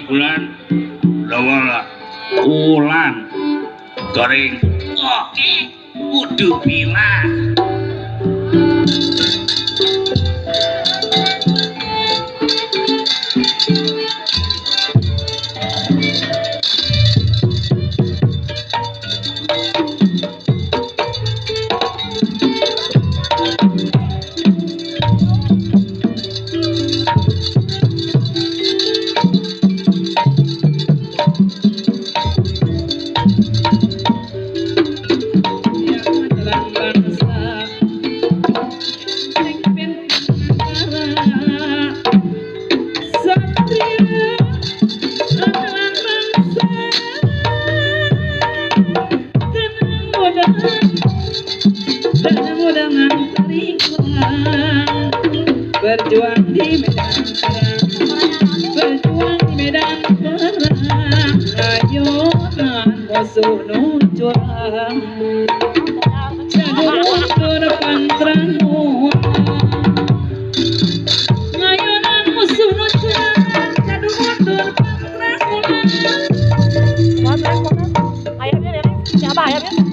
kulan lawala ulan goreng oke kudu bilang berjuang di medan perang, berjuang di medan perang, ayo musuh nu curang, jago depan terangmu, ngayonan musuh nu curang, jago depan terangmu. Ayamnya dari siapa ayamnya?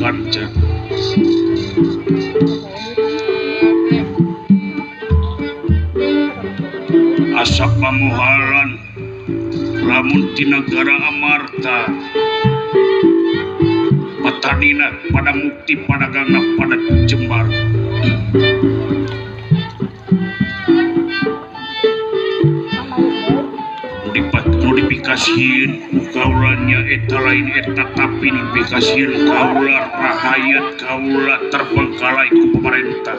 kanca asap pamuhalan lamun ti negara Amarta petadina pada mukti padagangna pada jembar dipikasieun kaulanya eta lain eta tapi dipikasieun kaula rahayat kaula terbengkalai ku pemerintah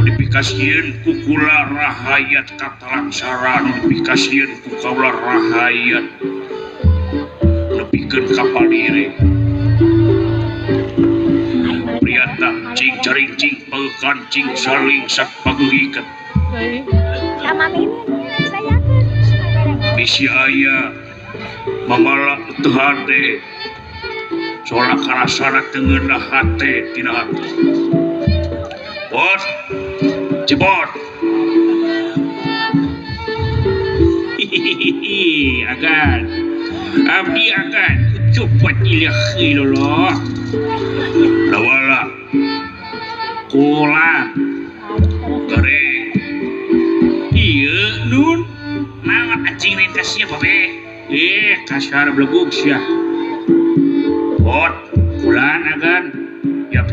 dipikasieun ku kula rahayat katalangsara dipikasieun ku kaula rahayat nepikeun kapal diri priata cing carincing pagkancing saling sak paguliket bisi aya mamala teu hade soalna karasana teu ngeunah hate tina hate bos cebot hihihi agan abdi agan cepat ilahi loloh lawala kulan goreng iya nun naon acing lain kasih babe kasar belegug sia bot kulan agan yap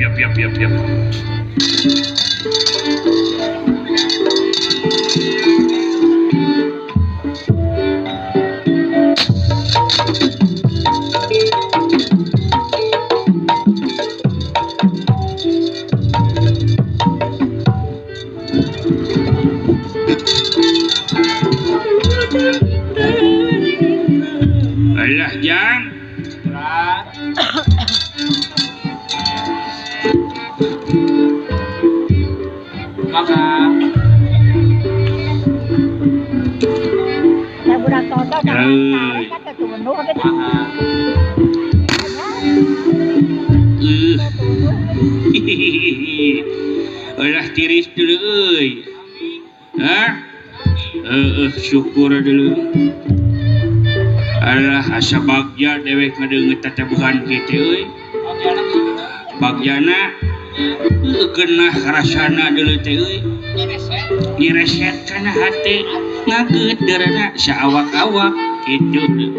alah jang maka budak toto kan ketunuh gitu. alah tiris dulu euy hah syukur dulu alah asa bagja dewek ngadeungeut tatabuhan kitu euy bagjana geunah rasana deuleu teh euy nyereset kana hate ngageudeurna saawak-awak kitu.